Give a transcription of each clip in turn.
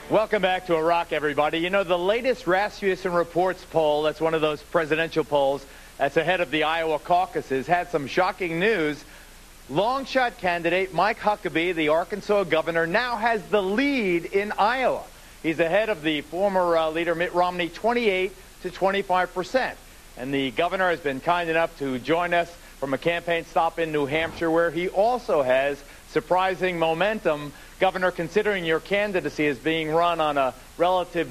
Welcome back to Iraq, everybody. You know, the latest Rasmussen Reports poll, that's one of those presidential polls that's ahead of the Iowa caucuses, had some shocking news. Long-shot candidate Mike Huckabee, the Arkansas governor, now has the lead in Iowa. He's ahead of the former leader Mitt Romney, 28 to 25%. And the governor has been kind enough to join us from a campaign stop in New Hampshire, where he also has surprising momentum. Governor, considering your candidacy is being run on a relative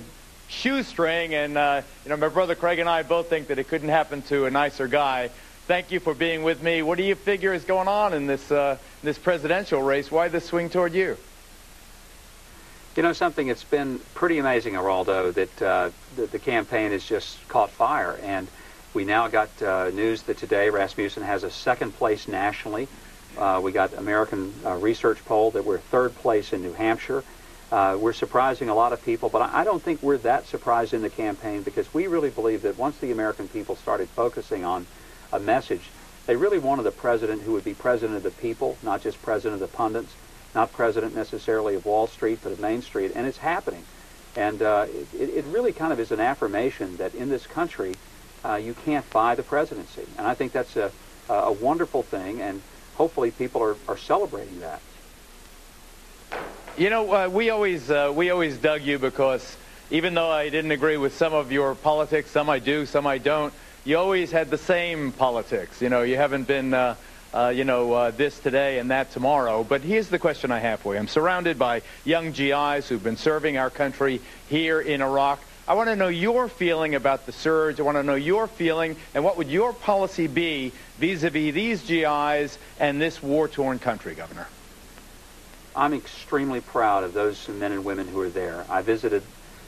shoestring, and my brother Craig and I both think that it couldn't happen to a nicer guy. Thank you for being with me. What do you figure is going on in this presidential race? Why the swing toward you? You know something, it's been pretty amazing, Geraldo, that the campaign has just caught fire. And we now got news that today Rasmussen has a second place nationally. We got American Research poll that we're third place in New Hampshire. We're surprising a lot of people, but I don't think we're that surprised in the campaign, because we really believe that once the American people started focusing on a message, they really wanted a president who would be president of the people, not just president of the pundits, not president necessarily of Wall Street, but of Main Street, and it's happening. And it really kind of is an affirmation that in this country, you can't buy the presidency. And I think that's a wonderful thing, and hopefully people are celebrating that. You know, we always dug you because even though I didn't agree with some of your politics, some I do, some I don't, you always had the same politics. You know, you haven't been, this today and that tomorrow. But here's the question I have for you. I'm surrounded by young GIs who've been serving our country here in Iraq. I want to know your feeling about the surge. I want to know your feeling, and what would your policy be vis-a-vis these GIs and this war-torn country, Governor? I'm extremely proud of those men and women who are there. I visited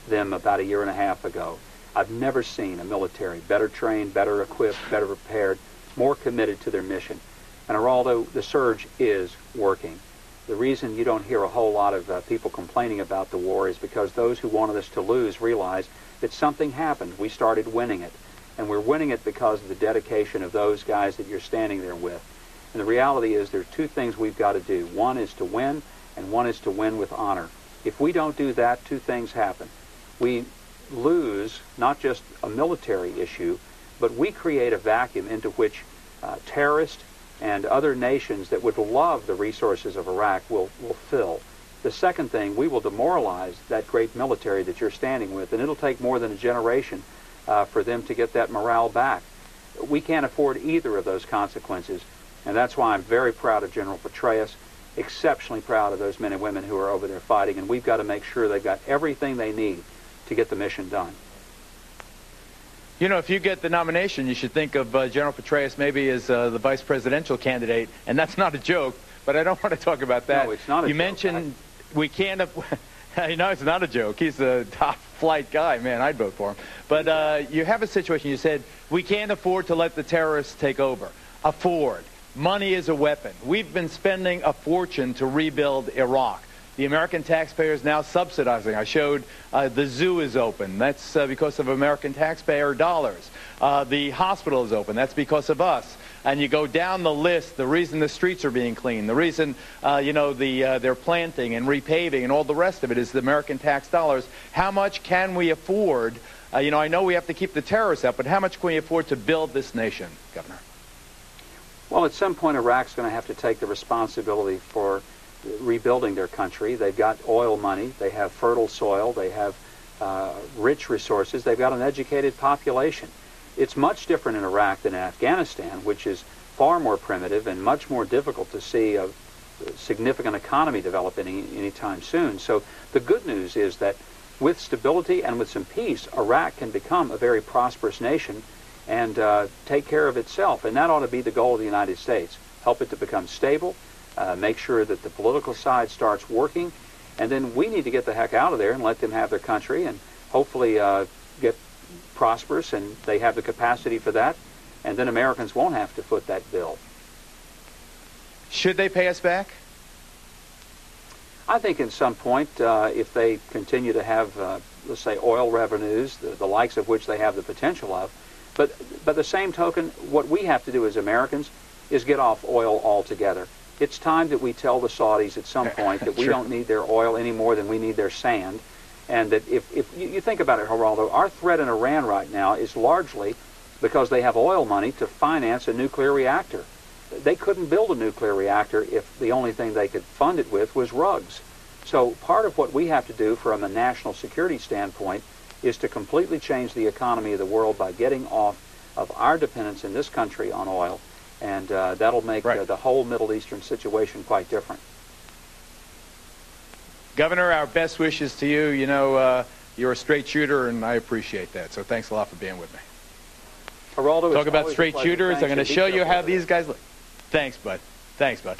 them about a year and a half ago. I've never seen a military better trained, better equipped, better prepared, more committed to their mission. And although the surge is working, the reason you don't hear a whole lot of people complaining about the war is because those who wanted us to lose realized that something happened. We started winning it. And we're winning it because of the dedication of those guys that you're standing there with. And the reality is there's two things we've got to do. One is to win, and one is to win with honor. If we don't do that, two things happen. We lose not just a military issue, but we create a vacuum into which terrorists and other nations that would love the resources of Iraq will fill. The second thing, we will demoralize that great military that you're standing with, and it'll take more than a generation for them to get that morale back. We can't afford either of those consequences, and that's why I'm very proud of General Petraeus, exceptionally proud of those men and women who are over there fighting, and we've got to make sure they've got everything they need to get the mission done. You know, if you get the nomination, you should think of General Petraeus maybe as the vice presidential candidate, and that's not a joke, but I don't want to talk about that. No, it's not a joke. You mentioned we can't you know, it's not a joke. He's a top-flight guy. Man, I'd vote for him. But you have a situation, you said, we can't afford to let the terrorists take over. Afford. Money is a weapon. We've been spending a fortune to rebuild Iraq. The American taxpayer is now subsidizing. I showed the zoo is open. That's because of American taxpayer dollars. The hospital is open. That's because of us. And you go down the list, the reason the streets are being cleaned, the reason, they're planting and repaving and all the rest of it is the American tax dollars. How much can we afford? I know we have to keep the terrorists out, but how much can we afford to build this nation, Governor? Well, at some point, Iraq's going to have to take the responsibility for rebuilding their country. They've got oil money, they have fertile soil, they have rich resources, they've got an educated population. It's much different in Iraq than in Afghanistan, which is far more primitive and much more difficult to see a significant economy develop anytime soon. So the good news is that with stability and with some peace, Iraq can become a very prosperous nation and take care of itself. And that ought to be the goal of the United States. Help it to become stable, make sure that the political side starts working, and then we need to get the heck out of there and let them have their country and hopefully get prosperous, and they have the capacity for that, and then Americans won't have to foot that bill. Should they pay us back? I think at some point, if they continue to have, let's say, oil revenues, the likes of which they have the potential of, but by the same token, what we have to do as Americans is get off oil altogether. It's time that we tell the Saudis at some point that we don't need their oil any more than we need their sand, And that if you think about it, Geraldo, our threat in Iran right now is largely because they have oil money to finance a nuclear reactor. They couldn't build a nuclear reactor if the only thing they could fund it with was rugs. So part of what we have to do from a national security standpoint is to completely change the economy of the world by getting off of our dependence in this country on oil, and that'll make the whole Middle Eastern situation quite different. Governor, our best wishes to you. You know, you're a straight shooter, and I appreciate that. So thanks a lot for being with me. Geraldo, talk about straight shooters. I'm going to show you how these guys look. Thanks, bud. Thanks, bud.